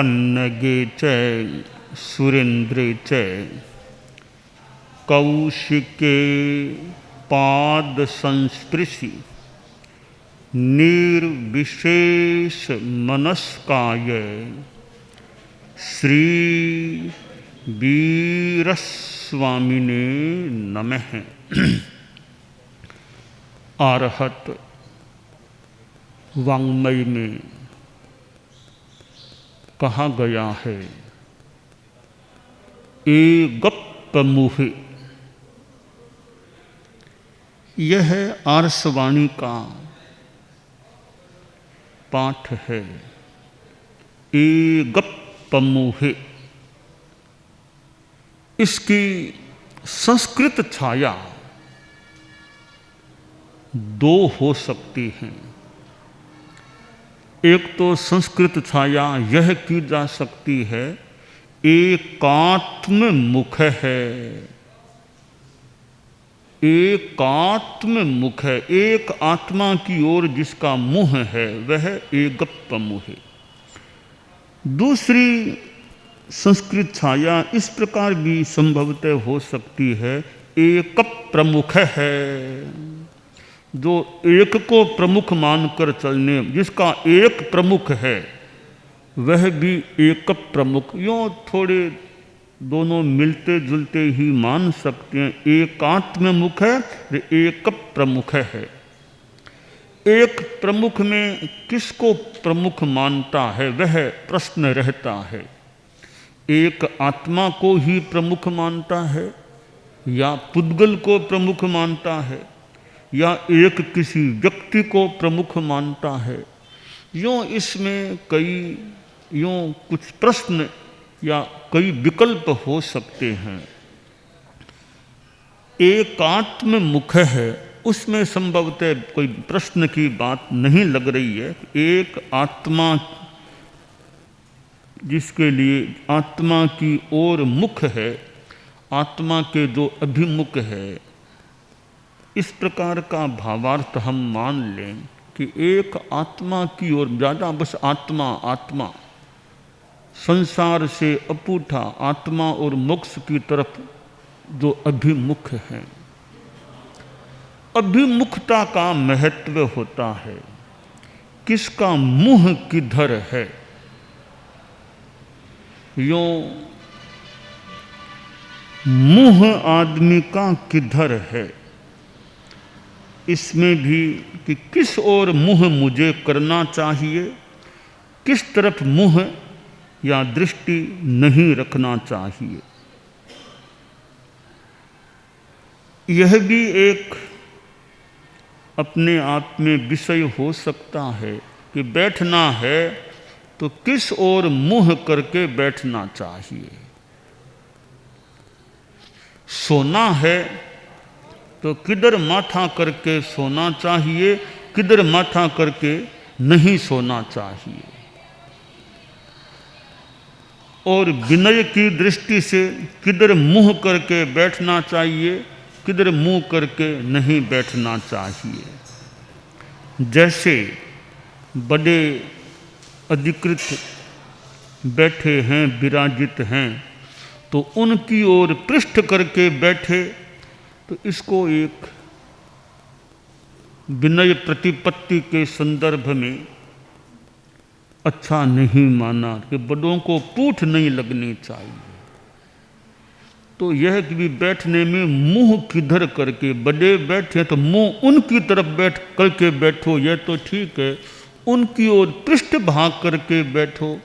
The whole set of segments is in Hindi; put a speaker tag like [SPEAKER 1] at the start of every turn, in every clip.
[SPEAKER 1] पन्नगे च सुरेन्द्रे च कौशिके पाद संस्पृशि निर्विशेष मनस्काय श्री वीरस्वामिने नमः। आरहत वाङ्मय में कहा गया है, ए गप्प मुहे। यह आर्षवाणी का पाठ है। ए गप्प मुहे, इसकी संस्कृत छाया दो हो सकती हैं। एक तो संस्कृत छाया यह की जा सकती है, एकात्म मुख है। एकात्म मुख है, एक आत्मा की ओर जिसका मुह है वह एकगप्प मुह है। दूसरी संस्कृत छाया इस प्रकार भी संभवतः हो सकती है, एक प्रमुख है, जो एक को प्रमुख मानकर चलने, जिसका एक प्रमुख है वह भी एक प्रमुख। यूँ थोड़े दोनों मिलते जुलते ही मान सकते हैं। एकात्म मुख है, एक प्रमुख है। एक प्रमुख में किसको प्रमुख मानता है वह प्रश्न रहता है। एक आत्मा को ही प्रमुख मानता है या पुद्गल को प्रमुख मानता है या एक किसी व्यक्ति को प्रमुख मानता है। यूँ इसमें कुछ प्रश्न या कई विकल्प हो सकते हैं। एकात्म मुख है, उसमें संभवतः कोई प्रश्न की बात नहीं लग रही है। एक आत्मा जिसके लिए आत्मा की ओर मुख है, आत्मा के जो अभिमुख है, इस प्रकार का भावार्थ हम मान लें कि एक आत्मा की ओर ज़्यादा बस आत्मा आत्मा, संसार से अपूठा आत्मा और मोक्ष की तरफ जो अभिमुख है। अभिमुखता का महत्व होता है, किसका मुंह किधर है। यूँ मुंह आदमी का किधर है, इसमें भी कि किस ओर मुंह मुझे करना चाहिए, किस तरफ मुंह या दृष्टि नहीं रखना चाहिए। यह भी एक अपने आप में विषय हो सकता है कि बैठना है तो किस ओर मुंह करके बैठना चाहिए। सोना है तो किधर माथा करके सोना चाहिए, किधर माथा करके नहीं सोना चाहिए। और विनय की दृष्टि से किधर मुंह करके बैठना चाहिए, किधर मुंह करके नहीं बैठना चाहिए। जैसे बड़े अधिकृत बैठे हैं, विराजित हैं, तो उनकी ओर पृष्ठ करके बैठे तो इसको एक विनय प्रतिपत्ति के संदर्भ में अच्छा नहीं माना कि बड़ों को पूठ नहीं लगनी चाहिए। तो यह कि भी बैठने में मुंह किधर करके, बड़े बैठे तो मुंह उनकी तरफ बैठ करके बैठो, यह तो ठीक है। उनकी ओर पृष्ठ भाग करके बैठो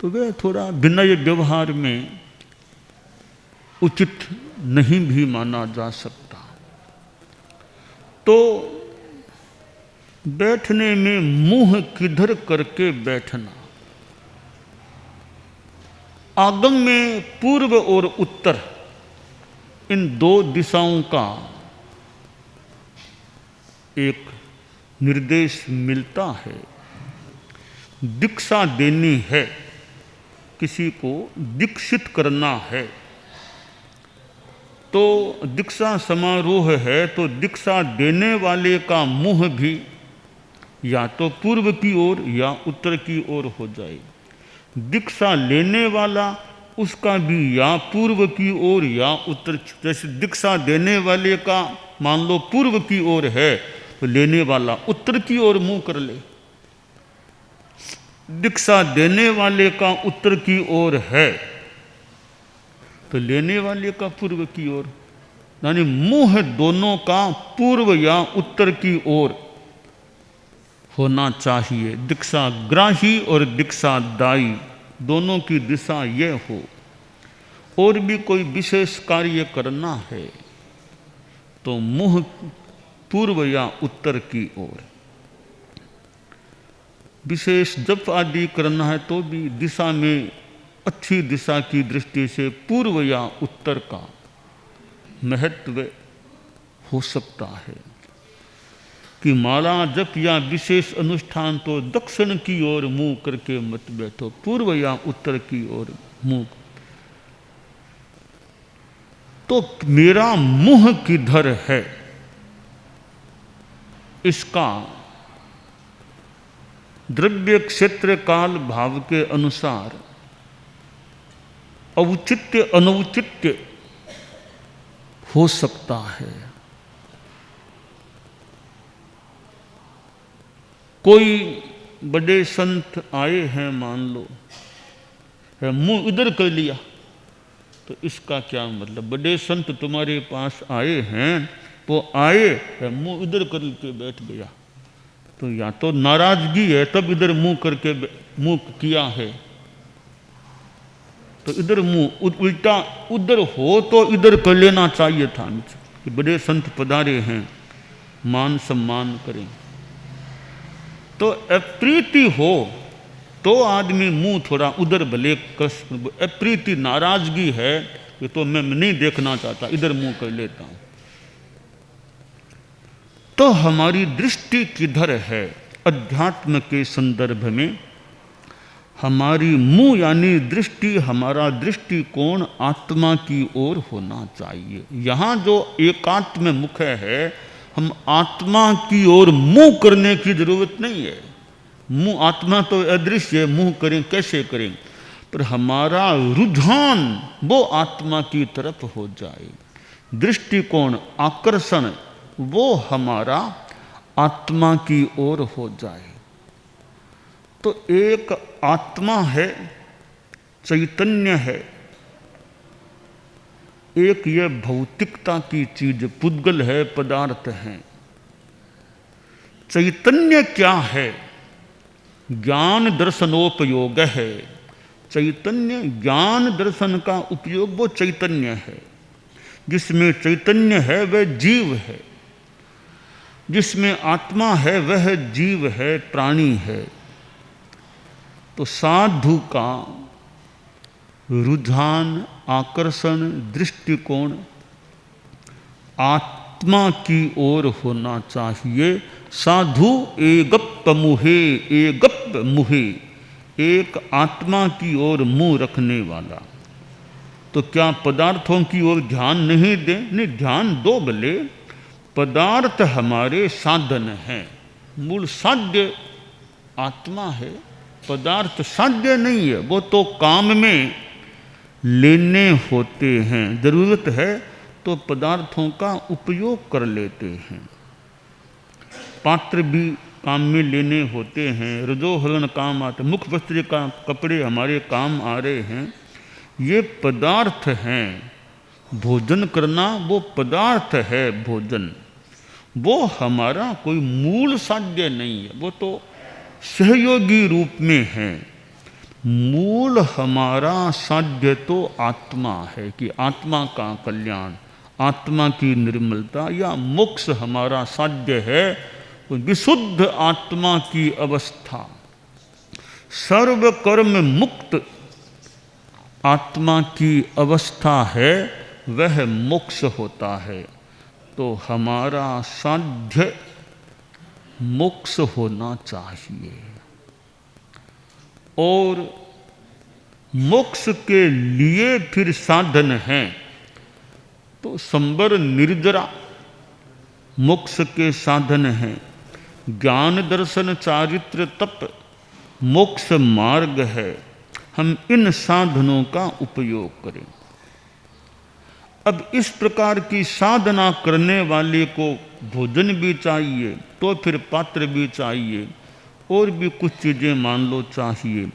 [SPEAKER 1] तो वह थोड़ा विनय व्यवहार में उचित नहीं भी माना जा सकता। तो बैठने में मुंह किधर करके बैठना, आगम में पूर्व और उत्तर इन दो दिशाओं का एक निर्देश मिलता है। दीक्षा देनी है, किसी को दीक्षित करना है, तो दीक्षा समारोह है तो दीक्षा देने वाले का मुंह भी या तो पूर्व की ओर या उत्तर की ओर हो जाए। दीक्षा लेने वाला उसका भी या पूर्व की ओर या उत्तर। जैसे दीक्षा देने वाले का मान लो पूर्व की ओर है तो लेने वाला उत्तर की ओर मुंह कर ले। दीक्षा देने वाले का उत्तर की ओर है तो लेने वाले का पूर्व की ओर, यानी मुंह दोनों का पूर्व या उत्तर की ओर होना चाहिए। दीक्षा ग्राही और दीक्षा दायी दोनों की दिशा ये हो। और भी कोई विशेष कार्य करना है तो मुंह पूर्व या उत्तर की ओर। विशेष जप आदि करना है तो भी दिशा में अच्छी दिशा की दृष्टि से पूर्व या उत्तर का महत्व हो सकता है। कि माला जप या विशेष अनुष्ठान तो दक्षिण की ओर मुंह करके मत बैठो, पूर्व या उत्तर की ओर मुंह। तो मेरा मुंह किधर है इसका द्रव्य क्षेत्र काल भाव के अनुसार औचित्य अनौचित्य हो सकता है। कोई बड़े संत आए हैं मान लो, मुंह इधर कर लिया तो इसका क्या मतलब? बड़े संत तुम्हारे पास आए हैं, वो आए मुंह इधर करके बैठ गया तो या तो नाराजगी है तब इधर मुंह करके मुंह किया है, तो इधर मुंह उल्टा उधर हो तो इधर कर लेना चाहिए था कि बड़े संत पधारे हैं, मान सम्मान करें। तो अप्रीति हो तो आदमी मुंह थोड़ा उधर भले कस, अप्रीति नाराजगी है कि तो मैं नहीं देखना चाहता, इधर मुंह कर लेता हूं। तो हमारी दृष्टि किधर है? अध्यात्म के संदर्भ में हमारी मुंह यानी दृष्टि, हमारा दृष्टिकोण आत्मा की ओर होना चाहिए। यहाँ जो एकात्म मुख है, हम आत्मा की ओर मुंह करने की जरूरत नहीं है। मुंह आत्मा तो अदृश्य है, मुंह करें कैसे करें, पर हमारा रुझान वो आत्मा की तरफ हो जाए। दृष्टिकोण आकर्षण वो हमारा आत्मा की ओर हो जाए। तो एक आत्मा है, चैतन्य है, एक ये भौतिकता की चीज पुद्गल है, पदार्थ है। चैतन्य क्या है? ज्ञान दर्शनोपयोग है। चैतन्य ज्ञान दर्शन का उपयोग वो चैतन्य है। जिसमें चैतन्य है वह जीव है, जिसमें आत्मा है वह जीव है, प्राणी है। तो साधु का रुझान, आकर्षण, दृष्टिकोण आत्मा की ओर होना चाहिए। साधु एगप्प मुहे, एगप्प मुहे, एक आत्मा की ओर मुंह रखने वाला। तो क्या पदार्थों की ओर ध्यान नहीं दे? नहीं, ध्यान दो भले, पदार्थ हमारे साधन हैं। मूल साध्य आत्मा है, पदार्थ साध्य नहीं है। वो तो काम में लेने होते हैं, जरूरत है तो पदार्थों का उपयोग कर लेते हैं। पात्र भी काम में लेने होते हैं, रजोहरण काम आते, मुख वस्त्र का कपड़े हमारे काम आ रहे हैं, ये पदार्थ हैं। भोजन करना वो पदार्थ है, भोजन वो हमारा कोई मूल साध्य नहीं है, वो तो सहयोगी रूप में है। मूल हमारा साध्य तो आत्मा है कि आत्मा का कल्याण, आत्मा की निर्मलता या मोक्ष हमारा साध्य है। विशुद्ध आत्मा की अवस्था, सर्व कर्म मुक्त आत्मा की अवस्था है, वह मोक्ष होता है। तो हमारा साध्य मोक्ष होना चाहिए। और मोक्ष के लिए फिर साधन हैं। तो संबर निर्जरा मोक्ष के साधन हैं। ज्ञान दर्शन चारित्र तप मोक्ष मार्ग है। हम इन साधनों का उपयोग करें। अब इस प्रकार की साधना करने वाले को भोजन भी चाहिए, तो फिर पात्र भी चाहिए, और भी कुछ चीज़ें मान लो चाहिए,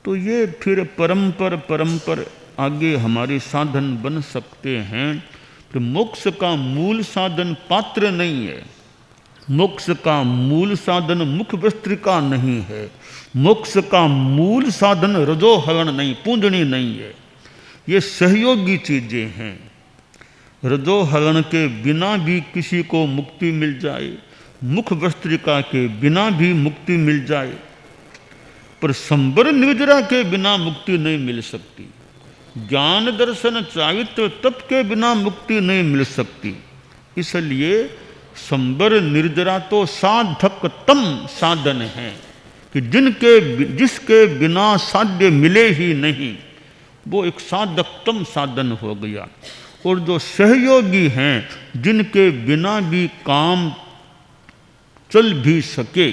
[SPEAKER 1] तो ये फिर परंपर आगे हमारे साधन बन सकते हैं। तो मोक्ष का मूल साधन पात्र नहीं है, मोक्ष का मूल साधन मुख वस्त्रिका नहीं है, मोक्ष का मूल साधन रजोहरण नहीं, पूंजनी नहीं है, ये सहयोगी चीज़ें हैं। रजोहरण के बिना भी किसी को मुक्ति मिल जाए, मुख वस्त्रिका के बिना भी मुक्ति मिल जाए, पर संबर निर्जरा के बिना मुक्ति नहीं मिल सकती, ज्ञान दर्शन चारित्र तप के बिना मुक्ति नहीं मिल सकती। इसलिए संबर निर्जरा तो साधकतम साधन है कि जिसके बिना साध्य मिले ही नहीं, वो एक साधकतम साधन हो गया। और जो सहयोगी हैं, जिनके बिना भी काम चल भी सके,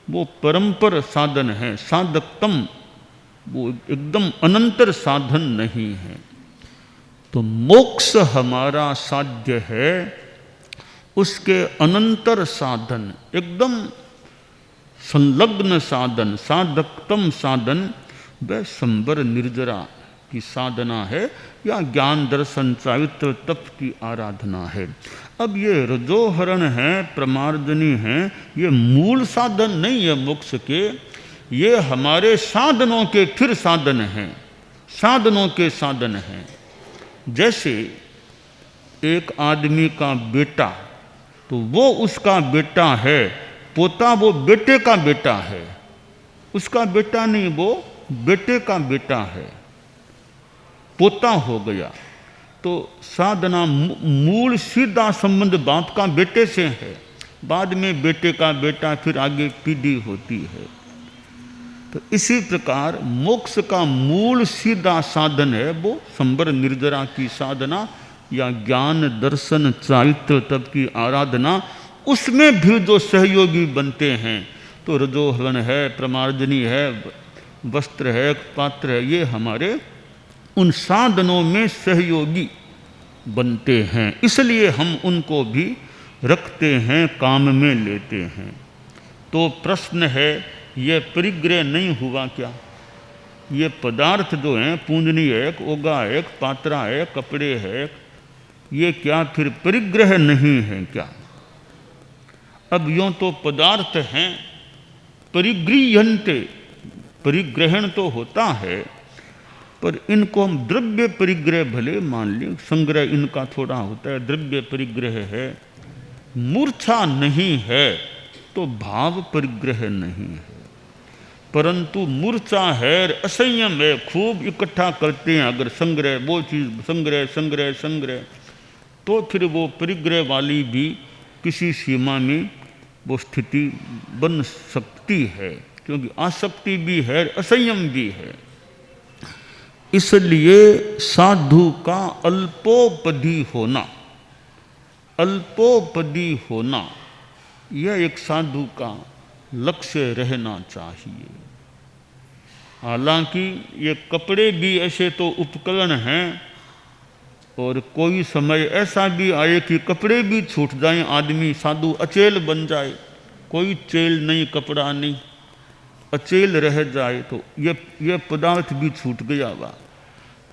[SPEAKER 1] वो परंपर साधन है, साधकतम, वो एकदम अनंतर साधन नहीं है। तो मोक्ष हमारा साध्य है, उसके अनंतर साधन, एकदम संलग्न साधन, साधकतम साधन वह संबर निर्जरा की साधना है, या ज्ञान दर्शन चारित्र तप की आराधना है। अब ये रजोहरण है, प्रमार्जनी है, ये मूल साधन नहीं है मोक्ष के, ये हमारे साधनों के फिर साधन हैं, साधनों के साधन हैं। जैसे एक आदमी का बेटा, तो वो उसका बेटा है, पोता वो बेटे का बेटा है, उसका बेटा नहीं, वो बेटे का बेटा है, पोता हो गया। तो साधना मूल सीधा संबंध बाप का बेटे से है, बाद में बेटे का बेटा, फिर आगे पीढ़ी होती है। तो इसी प्रकार मोक्ष का मूल सीधा साधन है वो संबर निर्जरा की साधना, या ज्ञान दर्शन चारित्र तप की आराधना। उसमें भी जो सहयोगी बनते हैं, तो रजोहरण है, प्रमार्जनी है, वस्त्र है, पात्र है, ये हमारे उन साधनों में सहयोगी बनते हैं, इसलिए हम उनको भी रखते हैं, काम में लेते हैं। तो प्रश्न है, ये परिग्रह नहीं हुआ क्या? ये पदार्थ जो हैं, पूंजनी है, ओगा है, पात्रा है, कपड़े है, ये क्या फिर परिग्रह नहीं है क्या? अब यों तो पदार्थ हैं, परिगृह्यन्ते, परिग्रहण तो होता है, पर इनको हम द्रव्य परिग्रह भले मान लें, संग्रह इनका थोड़ा होता है, द्रव्य परिग्रह है। मूर्छा नहीं है तो भाव परिग्रह नहीं है, परंतु मूर्छा है, असंयम है, खूब इकट्ठा करते हैं अगर संग्रह, वो चीज़ संग्रह संग्रह संग्रह, तो फिर वो परिग्रह वाली भी किसी सीमा में वो स्थिति बन सकती है, क्योंकि आसक्ति भी है, असंयम भी है। इसलिए साधु का अल्पोपदी होना, अल्पोपदी होना, यह एक साधु का लक्ष्य रहना चाहिए। हालांकि ये कपड़े भी ऐसे तो उपकरण हैं, और कोई समय ऐसा भी आए कि कपड़े भी छूट जाएं, आदमी साधु अचेल बन जाए, कोई चेल नहीं, कपड़ा नहीं, अचेल रह जाए, तो ये पदार्थ भी छूट गया वा।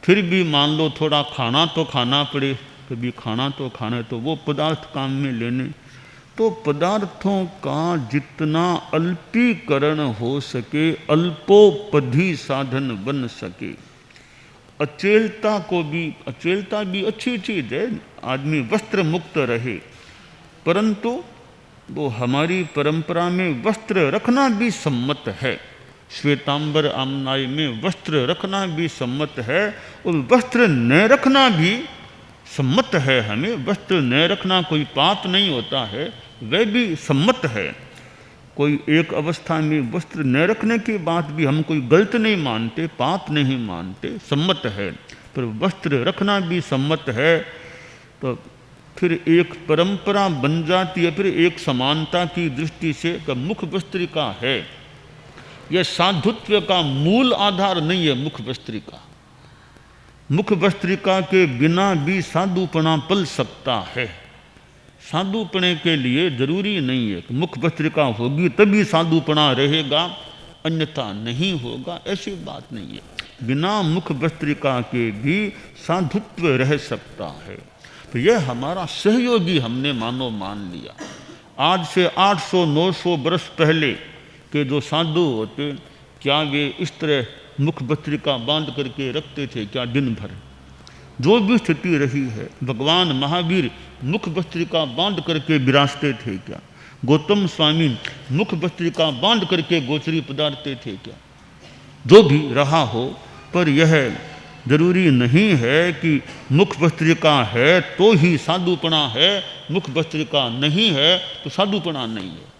[SPEAKER 1] फिर भी मान लो थोड़ा खाना तो खाना पड़े, कभी खाना तो खाना, तो वो पदार्थ काम में लेने। तो पदार्थों का जितना अल्पीकरण हो सके, अल्पोपधी साधन बन सके। अचेलता को भी, अचेलता भी अच्छी चीज़ है, आदमी वस्त्र मुक्त रहे, परंतु वो हमारी परंपरा में वस्त्र रखना भी सम्मत है। श्वेतांबर आमनाय में वस्त्र रखना भी सम्मत है, और वस्त्र न रखना भी सम्मत है। हमें वस्त्र न रखना कोई पाप नहीं होता है, वह भी सम्मत है। कोई एक अवस्था में वस्त्र न रखने की बात भी हम कोई गलत नहीं मानते, पाप नहीं मानते, सम्मत है, पर वस्त्र रखना भी सम्मत है। तो फिर एक परंपरा बन जाती है, फिर एक समानता की दृष्टि से मुख वस्त्रिका है, यह साधुत्व का मूल आधार नहीं है मुख भस्त्रिका। मुख भस्त्रिका के बिना भी साधुपना पल सकता है। साधुपने के लिए जरूरी नहीं है कि मुख भस्त्रिका होगी तभी साधुपना रहेगा, अन्यथा नहीं होगा, ऐसी बात नहीं है। बिना मुख भस्त्रिका के भी साधुत्व रह सकता है। तो यह हमारा सहयोगी हमने मानो मान लिया। आज से 800-900 वर्ष पहले के जो साधु होते, क्या वे इस तरह मुख भस्त्रिका बांध करके रखते थे क्या दिन भर? जो भी स्थिति रही है, भगवान महावीर मुख भस्त्रिका बांध करके विराजते थे क्या? गौतम स्वामी मुख भस्त्रिका बांध करके गोचरी पधारते थे क्या? जो भी रहा हो, पर यह जरूरी नहीं है कि मुख भस्त्रिका है तो ही साधुपना है, मुख भस्त्रिका नहीं है तो साधुपना नहीं है।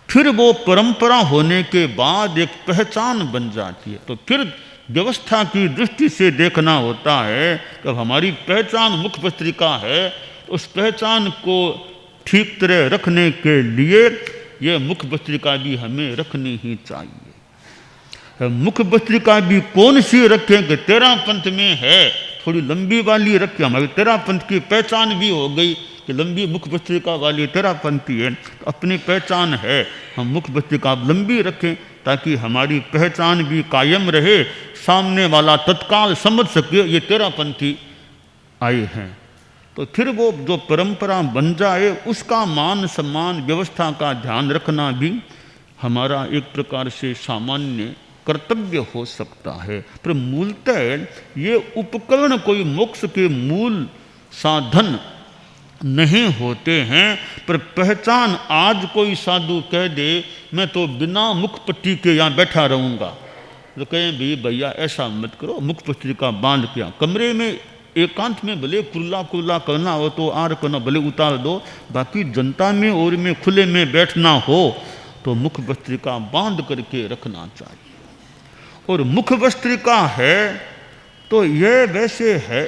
[SPEAKER 1] फिर वो परंपरा होने के बाद एक पहचान बन जाती है। तो फिर व्यवस्था की दृष्टि से देखना होता है कि हमारी पहचान मुख भस्त्रिका है, तो उस पहचान को ठीक तरह रखने के लिए ये मुख भस्त्रिका भी हमें रखनी ही चाहिए। मुख भस्त्रिका भी कौन सी रखें कि तेरा पंथ में है, थोड़ी लंबी वाली रखें, हमारी तेरा पंथ की पहचान भी हो गई कि लंबी मुख भस्त्रिका वाली तेरा पंथी है, तो अपनी पहचान है, हम मुख भस्त्रिका लंबी रखें ताकि हमारी पहचान भी कायम रहे, सामने वाला तत्काल समझ सके ये तेरा पंथी आए हैं। तो फिर वो जो परंपरा बन जाए उसका मान सम्मान व्यवस्था का ध्यान रखना भी हमारा एक प्रकार से सामान्य कर्तव्य हो सकता है। पर मूलतः ये उपकरण कोई मोक्ष के मूल साधन नहीं होते हैं। पर पहचान, आज कोई साधु कह दे मैं तो बिना मुख पट्टी के यहाँ बैठा रहूँगा, तो कहें भी भैया ऐसा मत करो, मुख पत्रिका बांध के कमरे में एकांत में भले कुल्ला कुल्ला करना हो तो आर करना भले उतार दो, बाकी जनता में और में खुले में बैठना हो तो मुख भस्त्रिका बांध करके रखना चाहिए। और मुख भस्त्रिका है तो यह वैसे है,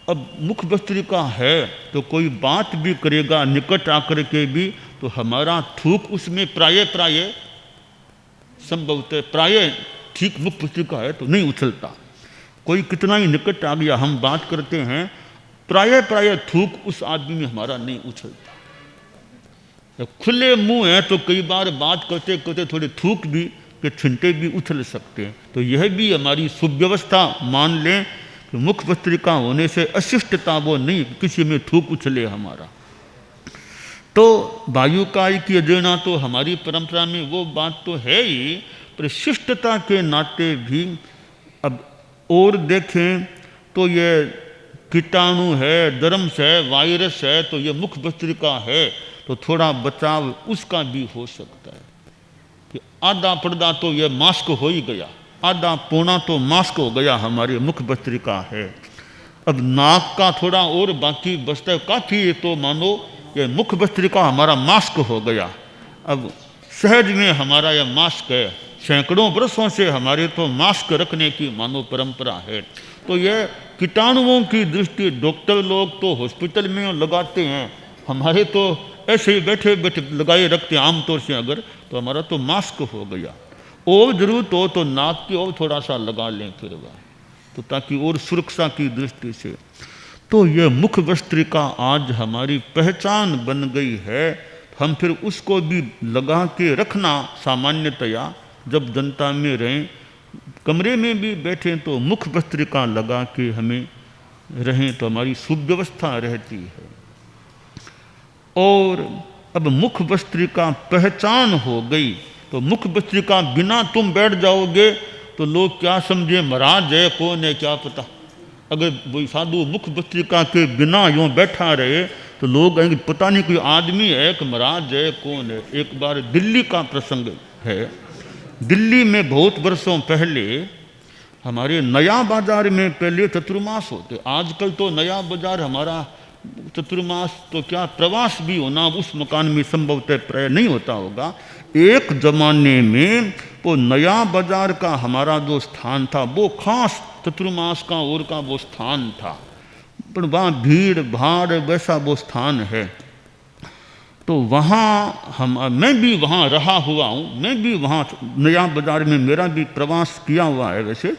[SPEAKER 1] अब मुख भस्त्रिका है तो कोई बात भी करेगा निकट आकर के भी तो हमारा थूक उसमें प्राय संभवतः प्राय ठीक मुख भस्त्रिका है तो नहीं उछलता। कोई कितना ही निकट आ गया हम बात करते हैं, प्राय थूक उस आदमी में हमारा नहीं उछलता। खुले मुंह है तो कई बार बात करते करते थोड़े थूक भी के छिंटे भी उछल सकते हैं। तो यह भी हमारी सुव्यवस्था मान लें कि मुख भस्त्रिका होने से अशिष्टता वो नहीं किसी में थूक उछले हमारा। तो वायुकाय की अजेना तो हमारी परंपरा में वो बात तो है ही, पर शिष्टता के नाते भी अब और देखें तो ये कीटाणु है, दर्म्स है, वायरस है, तो ये मुख भस्त्रिका है तो थोड़ा बचाव उसका भी हो सकता है कि आधा पर्दा तो ये मास्क हो ही गया, आधा पौना तो मास्क हो गया हमारी मुख भस्त्रिका है। अब नाक का थोड़ा और बाकी बचता है काफ़ी, तो मानो ये मुख भस्त्रिका हमारा मास्क हो गया। अब सहज में हमारा यह मास्क है, सैकड़ों वर्षों से हमारे तो मास्क रखने की मानो परंपरा है। तो यह कीटाणुओं की दृष्टि डॉक्टर लोग तो हॉस्पिटल में लगाते हैं, हमारे तो ऐसे ही बैठे बैठे लगाए रखते हैं आमतौर से। अगर तो हमारा तो मास्क हो गया, और जरूरत हो तो नाक की और थोड़ा सा लगा लें फिर वह, तो ताकि और सुरक्षा की दृष्टि से। तो यह मुख भस्त्रिका आज हमारी पहचान बन गई है, हम फिर उसको भी लगा के रखना सामान्यतया, जब जनता में रहें, कमरे में भी बैठें तो मुख भस्त्रिका लगा के हमें रहें तो हमारी सुव्यवस्था रहती है। और अब मुख भस्त्रिका पहचान हो गई तो मुख भस्त्रिका बिना तुम बैठ जाओगे तो लोग क्या समझे महाराज है कौन है क्या पता। अगर वो साधु मुख भस्त्रिका के बिना यूँ बैठा रहे तो लोग कहेंगे पता नहीं कोई आदमी है कि महाराज है कौन है। एक बार दिल्ली का प्रसंग है, दिल्ली में बहुत वर्षों पहले हमारे नया बाजार में पहले चतुर्मास होते, आजकल तो नया बाजार हमारा चतुर्मास तो क्या प्रवास भी होना उस मकान में संभवतः प्राय नहीं होता होगा। एक जमाने में वो नया बाजार का हमारा जो स्थान था वो खास चतुर्मास का और का वो स्थान था, पर वहाँ भीड़ भाड़ वैसा वो स्थान है। तो वहाँ मैं भी वहाँ रहा हुआ हूँ, मैं भी वहाँ नया बाज़ार में मेरा भी प्रवास किया हुआ है वैसे।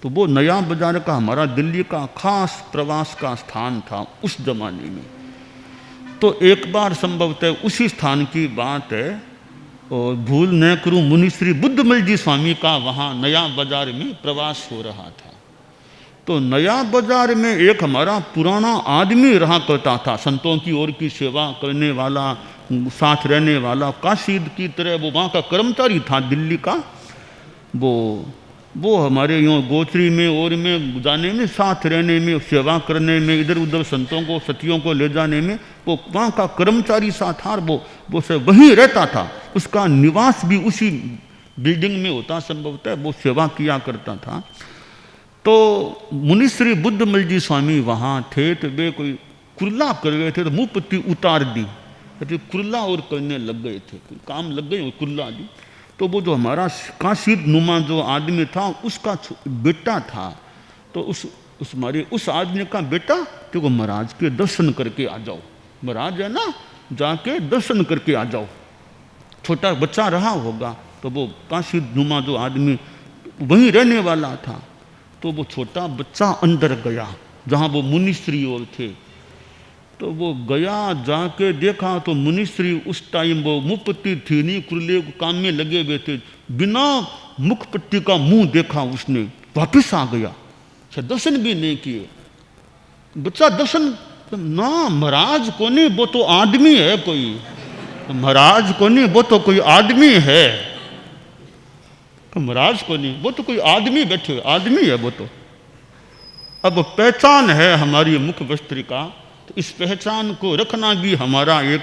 [SPEAKER 1] तो वो नया बाज़ार का हमारा दिल्ली का खास प्रवास का स्थान था उस ज़माने में। तो एक बार संभवतः उसी स्थान की बात है, और भूल न करूँ मुनिश्री बुद्धमल जी स्वामी का वहाँ नया बाज़ार में प्रवास हो रहा था। तो नया बाज़ार में एक हमारा पुराना आदमी रहा करता था, संतों की ओर की सेवा करने वाला, साथ रहने वाला, काशिद की तरह वो वहाँ का कर्मचारी था दिल्ली का। वो हमारे यूँ गोचरी में और में जाने में, साथ रहने में, सेवा करने में, इधर उधर संतों को सतियों को ले जाने में वो वहाँ का कर्मचारी सा था। और वो सब वहीं रहता था, उसका निवास भी उसी बिल्डिंग में होता संभवतः, वो सेवा किया करता था। तो मुनिश्री बुद्धमल जी स्वामी वहाँ थे, तो वे कोई कुर्ला कर गए थे, तो मुँह पत्ती उतार दी, तो कुर्ला और करने लग गए थे, कोई काम लग गए कुर्ला दी। तो वो जो हमारा काशिद नुमा जो आदमी था उसका बेटा था, तो उस आदमी का बेटा तो वो महाराज के दर्शन करके आ जाओ, महाराज है ना, जाके दर्शन करके आ जाओ। छोटा बच्चा रहा होगा, तो वो काशिद नुमा जो आदमी वहीं रहने वाला था, तो वो छोटा बच्चा अंदर गया जहाँ वो मुनिश्री और थे। तो वो गया, जाके देखा तो मुनिश्री उस टाइम वो मुखपट्टी थी नहीं, कुर्ले काम में लगे हुए थे, बिना मुखपट्टी का मुंह देखा उसने, वापस आ गया, दर्शन भी नहीं किए। बच्चा दर्शन ना, महाराज को नहीं, वो तो आदमी है कोई, महाराज को नहीं, वो तो कोई आदमी है, महाराज को नहीं, वो तो कोई आदमी बैठे, आदमी है वो तो। अब पहचान है हमारी मुख वस्त्रिका, तो इस पहचान को रखना भी हमारा एक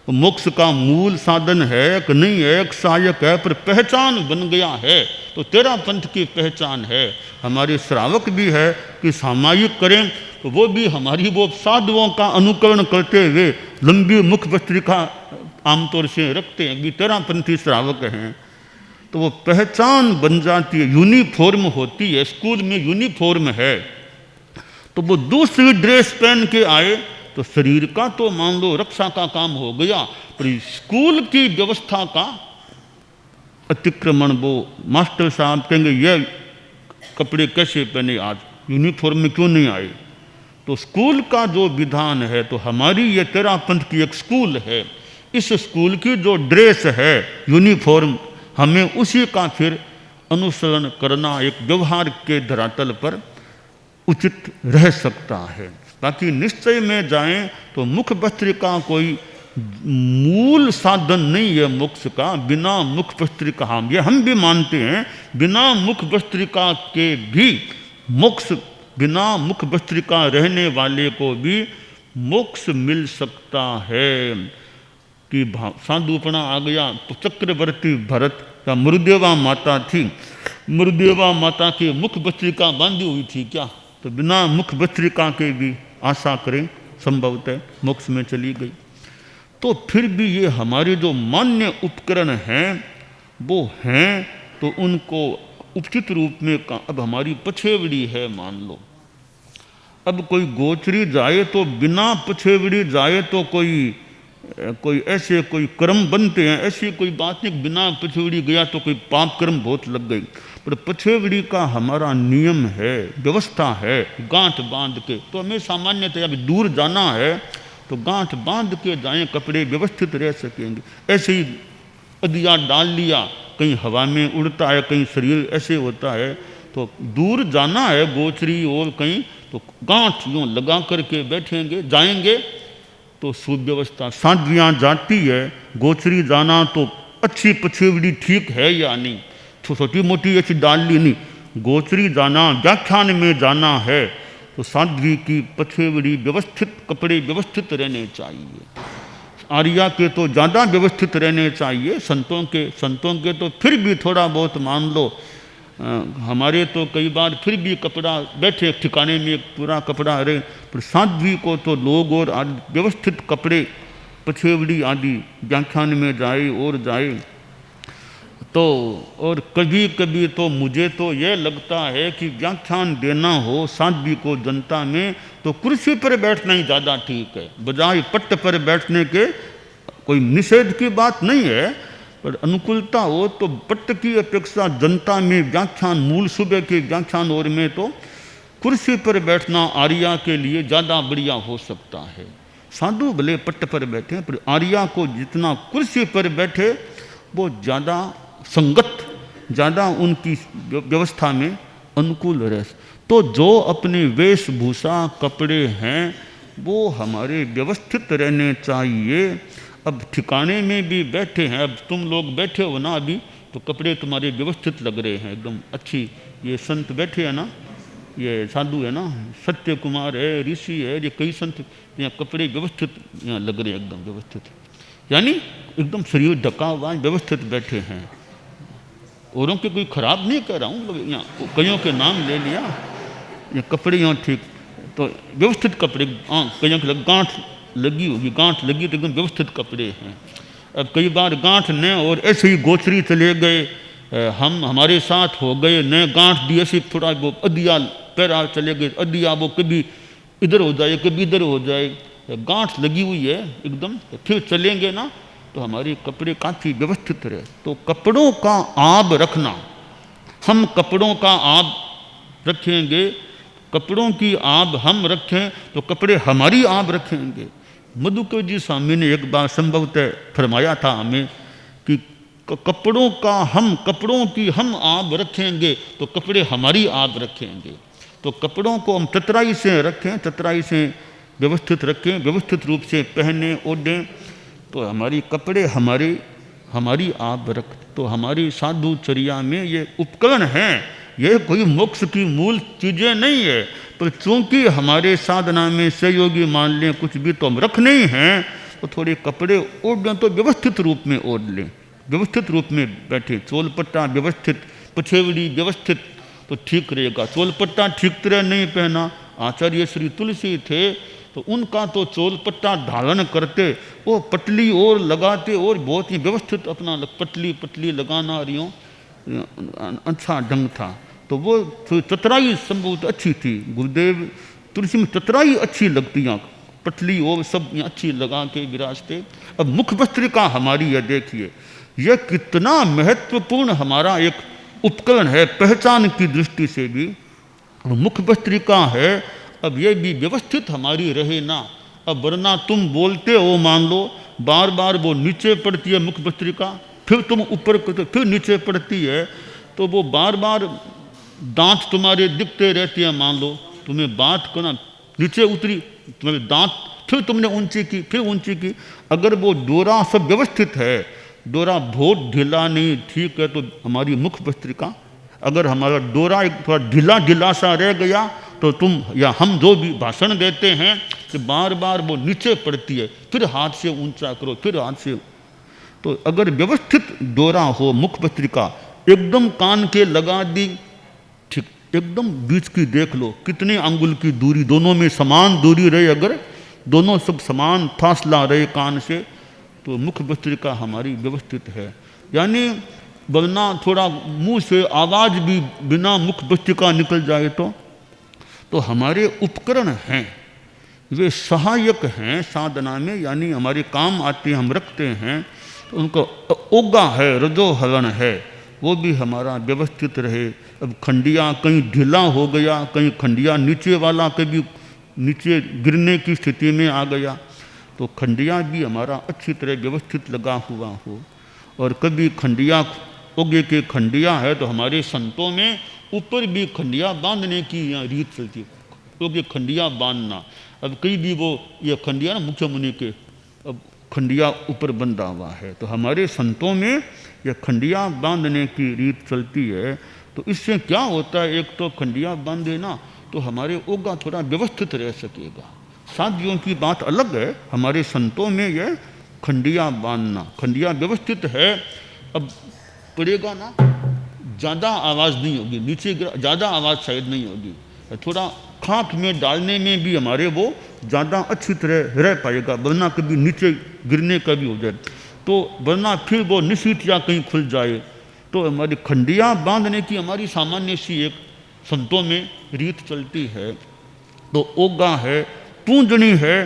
[SPEAKER 1] मोक्ष का मूल साधन है कि नहीं है, एक सहायक है, पर पहचान बन गया है तो तेरा पंथ की पहचान है। हमारे श्रावक भी है कि सामायिक करें, तो वो भी हमारी वो साधुओं का अनुकरण करते हुए लंबी मुख वस्त्रिका आमतौर से रखते हैं, भी तेरा पंथी श्रावक हैं, तो वो पहचान बन जाती है, यूनिफॉर्म होती है। स्कूल में यूनिफॉर्म है, तो वो दूसरी ड्रेस पहन के आए तो शरीर का तो मान लो रक्षा का काम हो गया, पर स्कूल की व्यवस्था का अतिक्रमण। वो मास्टर साहब कहेंगे ये कपड़े कैसे पहने, आज यूनिफॉर्म में क्यों नहीं आए, तो स्कूल का जो विधान है, तो हमारी ये तेरा पंथ की एक स्कूल है, इस स्कूल की जो ड्रेस है यूनिफॉर्म, हमें उसी का फिर अनुसरण करना एक व्यवहार के धरातल पर उचित रह सकता है। बाकी निश्चय में जाएं तो मुख वस्त्रिका कोई मूल साधन नहीं है मोक्ष का। बिना मुख वस्त्रिका, हम भी मानते हैं, बिना मुख वस्त्रिका के भी मोक्ष, बिना मुख वस्त्रिका रहने वाले को भी मोक्ष मिल सकता है। कि साधुपना आ गया, तो चक्रवर्ती भरत या मुरुदेवा माता थी, मुरुदेवा माता की मुख वस्त्रिका बांधी हुई थी क्या, तो बिना मुख वस्त्रिका के भी आशा करें संभवतः मोक्ष में चली गई। तो फिर भी ये हमारे जो मान्य उपकरण हैं वो हैं, तो उनको उचित रूप में अब हमारी पछेवड़ी है मान लो, अब कोई गोचरी जाए तो बिना पछेवड़ी जाए तो कोई ऐसे कोई कर्म बनते हैं, ऐसी कोई बात नहीं, बिना पछेवड़ी गया तो कोई पाप कर्म बहुत लग गई। पर पछेवड़ी का हमारा नियम है, व्यवस्था है, गांठ बांध के, तो हमें सामान्यतः अभी दूर जाना है तो गांठ बांध के जाएं, कपड़े व्यवस्थित रह सकेंगे। ऐसे ही अदिया डाल लिया, कहीं हवा में उड़ता है, कहीं शरीर ऐसे होता है, तो दूर जाना है गोचरी और कहीं, तो गांठ यूँ लगा करके बैठेंगे, जाएंगे तो सुव्यवस्था। साध्वियाँ जाती है, गोचरी जाना तो अच्छी पछेवड़ी ठीक है या नहीं, छोटी मोटी ऐसी डाल ली नहीं, गोचरी जाना, व्याख्यान में जाना है तो साध्वी की पछेवड़ी व्यवस्थित, कपड़े व्यवस्थित रहने चाहिए। आर्या के तो ज़्यादा व्यवस्थित रहने चाहिए, संतों के तो फिर भी थोड़ा बहुत मान लो, हमारे तो कई बार फिर भी कपड़ा बैठे ठिकाने में एक पूरा कपड़ा रहे, पर साध्वी को तो लोग और व्यवस्थित कपड़े, पछेवड़ी आदि व्याख्यान में जाए और जाए तो। और कभी कभी तो मुझे तो यह लगता है कि व्याख्यान देना हो साध्वी को जनता में, तो कुर्सी पर बैठना ही ज़्यादा ठीक है, बजाय पट्ट पर बैठने के कोई निषेध की बात नहीं है, पर अनुकूलता हो तो पट्ट की अपेक्षा जनता में व्याख्यान, मूल सुबह के व्याख्यान और में तो कुर्सी पर बैठना आर्या के लिए ज़्यादा बढ़िया हो सकता है। साधु भले पट्ट पर बैठे, पर आर्या को जितना कुर्सी पर बैठे वो ज़्यादा संगत, ज़्यादा उनकी व्यवस्था में अनुकूल रहे। तो जो अपने वेशभूषा कपड़े हैं वो हमारे व्यवस्थित रहने चाहिए। अब ठिकाने में भी बैठे हैं, अब तुम लोग बैठे हो ना अभी, तो कपड़े तुम्हारे व्यवस्थित लग रहे हैं एकदम अच्छी। ये संत बैठे हैं ना, ये साधु है ना, सत्य कुमार है, ऋषि है, ये कई संत, यहाँ कपड़े व्यवस्थित यहाँ लग रहे हैं एकदम व्यवस्थित, यानी एकदम शरीर ढका हुआ व्यवस्थित बैठे हैं। औरों के कोई खराब नहीं कर रहा हूँ, यहाँ कईयों के नाम ले लिया, ये कपड़े यहाँ ठीक, तो व्यवस्थित कपड़े, हाँ कईयों के गांठ लगी होगी, गांठ लगी तो एकदम व्यवस्थित कपड़े हैं। अब कई बार गांठ न और ऐसे ही गोचरी चले गए, हम हमारे साथ हो गए, न गांठ दी ऐसे थोड़ा वो अदिया पैरा चले गए, अदिया वो कभी इधर हो जाए कभी इधर हो जाए, गांठ लगी हुई है एकदम, फिर चलेंगे ना तो हमारे कपड़े काफ़ी व्यवस्थित रहे। तो कपड़ों का आब रखना, हम कपड़ों का आब रखेंगे, कपड़ों की आब हम रखें तो कपड़े हमारी आब रखेंगे। मधुकर जी स्वामी ने एक बार संभवतः फरमाया था हमें कि कपड़ों की हम आब रखेंगे तो कपड़े हमारी आब रखेंगे। तो कपड़ों को हम चतुराई से रखें, चतुराई से व्यवस्थित रखें, व्यवस्थित रूप से पहने ओढ़ें, तो हमारी कपड़े हमारी आब रख। तो हमारी साधुचर्या में ये उपकरण हैं, ये कोई मोक्ष की मूल चीज़ें नहीं है, पर चूँकि हमारे साधना में सहयोगी मान लें कुछ भी तो हम रखने ही हैं, तो थोड़े कपड़े ओढ़ लें तो व्यवस्थित रूप में ओढ़ लें, व्यवस्थित रूप में बैठे, चोलपट्टा व्यवस्थित, पछेवड़ी व्यवस्थित, तो ठीक रहेगा। चोलपट्टा ठीक तरह नहीं पहना, आचार्य श्री तुलसी थे तो उनका तो चोलपट्टा धारण करते, वो पटली और लगाते और बहुत ही व्यवस्थित अपना पटली लगाना रही अच्छा ढंग था। तो वो चतुराई संभवत अच्छी थी, गुरुदेव तुलसी में चतुराई अच्छी लगती है, पटली और सब अच्छी लगा के विराजते। अब मुख भस्त्रिका हमारी है, देखिए यह कितना महत्वपूर्ण हमारा एक उपकरण है पहचान की दृष्टि से भी, मुख भस्त्रिका है। अब ये भी व्यवस्थित हमारी रहे ना, अब वरना तुम बोलते हो मान लो बार बार वो नीचे पड़ती है मुख भस्त्रिका, फिर तुम ऊपर करते फिर नीचे पड़ती है, तो वो बार बार दांत तुम्हारे दिखते रहते हैं, मान लो तुम्हें बात करना नीचे उतरी, तुम्हारे दांत फिर तुमने ऊंची की फिर ऊंची की, अगर वो डोरा सब व्यवस्थित है, डोरा बहुत ढीला नहीं ठीक है, तो हमारी मुख भस्त्रिका, अगर हमारा डोरा एक थोड़ा ढीला सा रह गया तो तुम या हम जो भी भाषण देते हैं कि बार बार वो नीचे पड़ती है, फिर हाथ से ऊंचा करो फिर हाथ से। तो अगर व्यवस्थित डोरा हो मुख भस्त्रिका, एकदम कान के लगा दी ठीक, एकदम बीच की देख लो कितने अंगुल की दूरी, दोनों में समान दूरी रहे, अगर दोनों सब समान फासला रहे कान से, तो मुख भस्त्रिका हमारी व्यवस्थित है। यानी वरना थोड़ा मुंह से आवाज़ भी बिना मुख भस्त्रिका निकल जाए तो हमारे उपकरण हैं, वे सहायक हैं साधना में, यानी हमारे काम आते हैं, हम रखते हैं। तो उनका ओगा है, रजोहरण है, वो भी हमारा व्यवस्थित रहे। अब खंडिया कहीं ढीला हो गया, कहीं खंडिया नीचे वाला कभी नीचे गिरने की स्थिति में आ गया, तो खंडिया भी हमारा अच्छी तरह व्यवस्थित लगा हुआ हो। और कभी खंडिया ओगे के खंडिया है तो हमारे संतों में ऊपर भी खंडिया बांधने की यहाँ रीत चलती है, ओगे खंडिया बांधना। अब कई भी वो ये खंडिया ना मुख्य मुनि के, अब खंडिया ऊपर बंधा हुआ है, तो हमारे संतों में यह खंडिया बांधने की रीत चलती है। तो इससे क्या होता है, एक तो खंडिया बांधे ना तो हमारे ओगा थोड़ा व्यवस्थित रह सकेगा। साधियों की बात अलग है, हमारे संतों में यह खंडिया बांधना, खंडिया व्यवस्थित है। अब पड़ेगा ना, ज़्यादा आवाज़ नहीं होगी, नीचे ज़्यादा आवाज़ शायद नहीं होगी, थोड़ा खाक में डालने में भी हमारे वो ज़्यादा अच्छी तरह रह पाएगा, वरना कभी नीचे गिरने का भी हो जाए, तो वरना फिर वो निश्चित या कहीं खुल जाए। तो हमारी खंडिया बांधने की हमारी सामान्य सी एक संतों में रीत चलती है। तो ओगा है, पूंजनी है,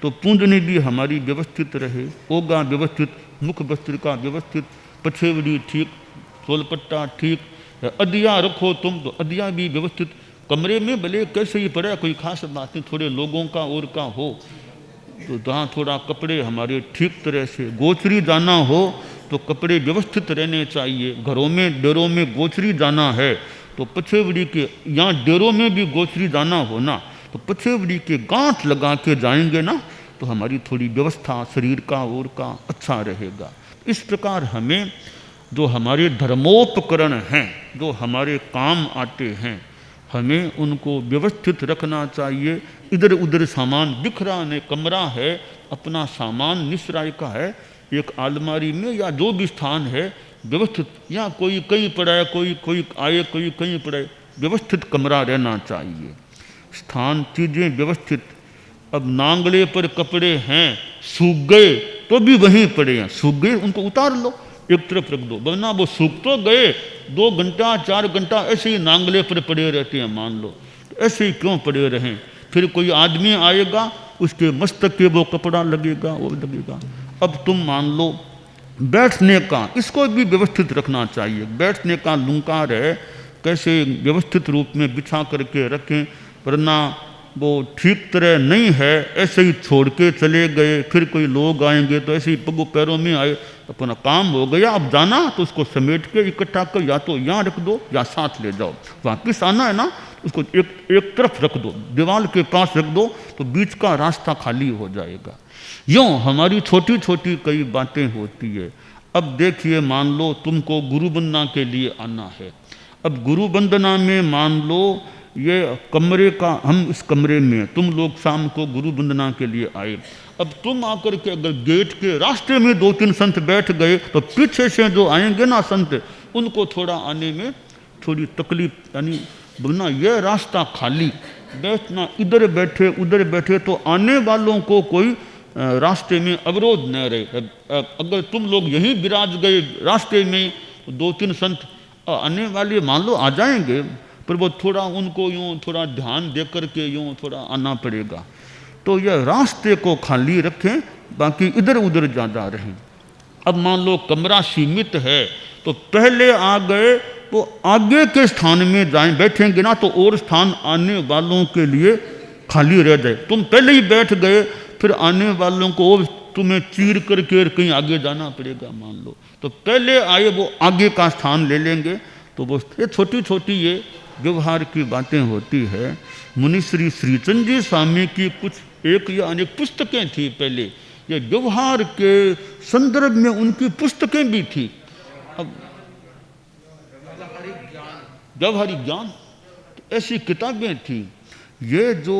[SPEAKER 1] तो पूंजनी भी हमारी व्यवस्थित रहे, ओगा व्यवस्थित, मुख वस्त्रिका व्यवस्थित, पछेवड़ी ठीक, सोलपट्टा ठीक, अदिया रखो तुम तो अदिया भी व्यवस्थित। कमरे में भले कैसे ही पड़े, कोई खास बात नहीं, थोड़े लोगों का और का हो तो जहाँ थोड़ा कपड़े हमारे ठीक तरह से, गोचरी जाना हो तो कपड़े व्यवस्थित रहने चाहिए। घरों में डेरों में गोचरी जाना है तो पछेवड़ी के, यहाँ डेरों में भी गोचरी जाना हो ना, तो पछेवड़ी के गांठ लगा के जाएंगे ना तो हमारी थोड़ी व्यवस्था शरीर का और का अच्छा रहेगा। इस प्रकार हमें जो हमारे धर्मोपकरण हैं, जो हमारे काम आते हैं, हमें उनको व्यवस्थित रखना चाहिए। इधर उधर सामान बिखरा नहीं, कमरा है अपना सामान निसराय का है, एक अलमारी में या जो भी स्थान है व्यवस्थित, या कोई कहीं पड़ा है, कोई आए, कोई कहीं पड़ा है, व्यवस्थित कमरा रहना चाहिए, स्थान चीज़ें व्यवस्थित। अब नांगले पर कपड़े हैं, सूख गए तो भी वहीं पड़े हैं, सूख गए उनको उतार लो, एक तरफ रख दो, वरना वो सूख तो गए, 2 घंटा 4 घंटा ऐसे ही नांगले पर पड़े रहते हैं, मान लो, तो ऐसे ही क्यों पड़े रहें। फिर कोई आदमी आएगा, उसके मस्तक के वो कपड़ा लगेगा, वो लगेगा। अब तुम मान लो बैठने का, इसको भी व्यवस्थित रखना चाहिए। बैठने का लुंकार है, कैसे व्यवस्थित रूप में बिछा करके रखें, वरना वो ठीक तरह नहीं है, ऐसे ही छोड़ के चले गए, फिर कोई लोग आएंगे तो ऐसे ही पगों पैरों में आए, अपना काम हो गया, अब जाना तो उसको समेट के इकट्ठा कर या तो यहाँ रख दो या साथ ले जाओ। वापिस आना है ना, उसको एक तरफ रख दो, दीवार के पास रख दो, तो बीच का रास्ता खाली हो जाएगा। यूँ हमारी छोटी छोटी कई बातें होती है। अब देखिए, मान लो तुमको गुरु वंदना के लिए आना है, अब गुरु वंदना में मान लो ये कमरे का, हम इस कमरे में, तुम लोग शाम को गुरु वंदना के लिए आए, अब तुम आकर के अगर गेट के रास्ते में 2-3 संत बैठ गए तो पीछे से जो आएंगे ना संत, उनको थोड़ा आने में थोड़ी तकलीफ, यानी वरना यह रास्ता खाली, बैठना इधर बैठे उधर बैठे तो आने वालों को कोई रास्ते में अवरोध न रहे। अगर तुम लोग यहीं विराज गए रास्ते में तो 2-3 संत आने वाले मान लो आ जाएंगे, पर वो थोड़ा उनको यूँ थोड़ा ध्यान दे करके यूँ थोड़ा आना पड़ेगा। तो यह रास्ते को खाली रखें, बाकी इधर उधर ज़्यादा रहें। अब मान लो कमरा सीमित है तो पहले आ गए तो आगे के स्थान में जाएं, बैठेंगे ना तो और स्थान आने वालों के लिए खाली रह जाए। तुम पहले ही बैठ गए, फिर आने वालों को और तुम्हें चीर करके कहीं आगे जाना पड़ेगा, मान लो, तो पहले आए वो आगे का स्थान ले लेंगे। तो वो ये छोटी छोटी ये व्यवहार की बातें होती है। मुनि श्री श्रीचंद जी स्वामी की कुछ एक या अनेक पुस्तकें थी पहले, ये व्यवहार के संदर्भ में उनकी पुस्तकें भी थी। अब व्यवहारिक ज्ञान ऐसी किताबें थी। ये जो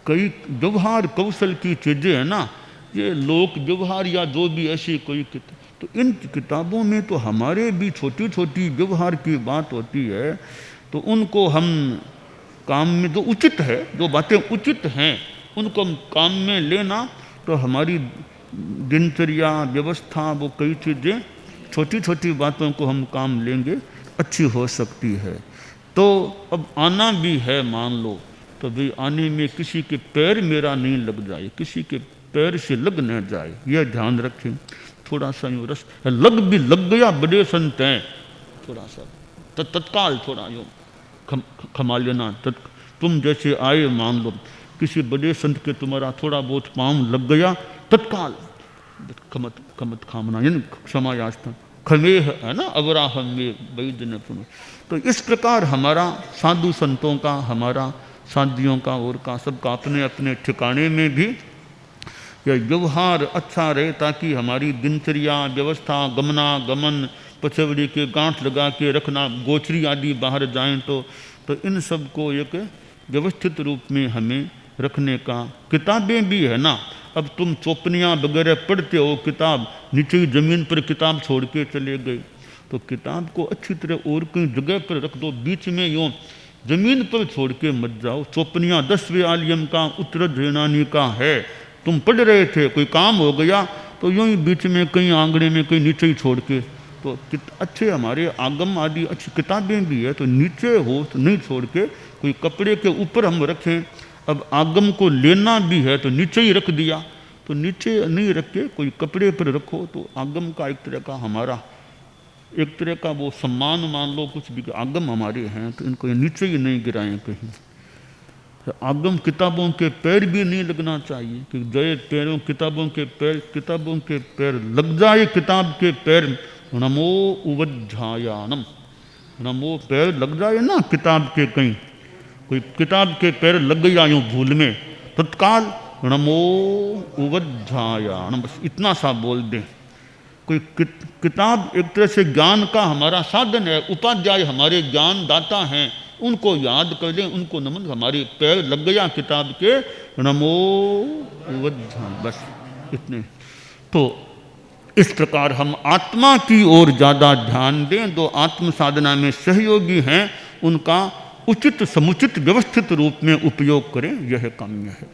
[SPEAKER 1] कई व्यवहार कौशल की चीज़ें हैं ना, ये लोक व्यवहार या जो भी ऐसी कोई किताब, तो इन किताबों में तो हमारे भी छोटी छोटी व्यवहार की बात होती है। तो उनको हम काम में, जो उचित है, जो बातें उचित हैं, उनको हम काम में लेना, तो हमारी दिनचर्या व्यवस्था वो कई चीज़ें छोटी छोटी बातों को हम काम लेंगे, अच्छी हो सकती है। तो अब आना भी है मान लो, तो भाई आने में किसी के पैर मेरा नहीं लग जाए, किसी के पैर से लग न जाए, यह ध्यान रखें। थोड़ा सा यूँ रस लग भी लग गया, बड़े संत हैं, थोड़ा सा तत्काल थोड़ा यूँ खमा लेना। तुम जैसे आए मान लो, किसी बड़े संत के तुम्हारा थोड़ा बहुत पाँव लग गया, तत्काल खमत खामना, यानी क्षमा याचना, खमे है ना, अवराहम में वैद्य न पुनः। तो इस प्रकार हमारा साधु संतों का, हमारा साधियों का और का सबका अपने अपने ठिकाने में भी यह व्यवहार अच्छा रहे, ताकि हमारी दिनचर्या व्यवस्था, गमना गमन, पछवड़ी के गांठ लगा के रखना, गोचरी आदि बाहर जाएं तो इन सब को एक व्यवस्थित रूप में हमें रखने का। किताबें भी है ना, अब तुम चौपनियाँ वगैरह पढ़ते हो, किताब नीचे ही जमीन पर किताब छोड़ के चले गए, तो किताब को अच्छी तरह और कहीं जगह पर रख दो, बीच में यूँ जमीन पर छोड़ के मत जाओ। चौपनियाँ 10वें आलियम का उत्तर जैनानी का है, तुम पढ़ रहे थे, कोई काम हो गया तो यूँ ही बीच में कहीं आंगड़े में कहीं नीचे ही छोड़ के, तो अच्छे हमारे आगम आदि अच्छी किताबें भी है, तो नीचे हो तो नहीं छोड़ के कोई कपड़े के ऊपर हम रखें। अब आगम को लेना भी है तो नीचे ही रख दिया, तो नीचे नहीं रख के कोई कपड़े पर रखो, तो आगम का एक तरह का हमारा एक तरह का वो सम्मान मान लो, कुछ भी आगम हमारे हैं तो इनको नीचे ही नहीं गिराएं कहीं। आगम किताबों के पैर भी नहीं लगना चाहिए कि गए पैरों किताबों के पैर लग जाए किताब के पैर, नमो उवज्झायानम, नमो पैर लग जाए ना किताब के, कहीं कोई किताब के पैर लग गया यूँ भूल में, तत्काल नमो उवज्झायानम, बस इतना सा बोल दें। कोई किताब एक तरह से ज्ञान का हमारा साधन है, उपाध्याय हमारे ज्ञान दाता हैं, उनको याद कर लें, उनको नमन, हमारे पैर लग गया किताब के, नमो उवज्झा, बस इतने। तो इस प्रकार हम आत्मा की ओर ज़्यादा ध्यान दें। जो आत्म साधना में सहयोगी हैं उनका उचित समुचित व्यवस्थित रूप में उपयोग करें, यह काम्य है।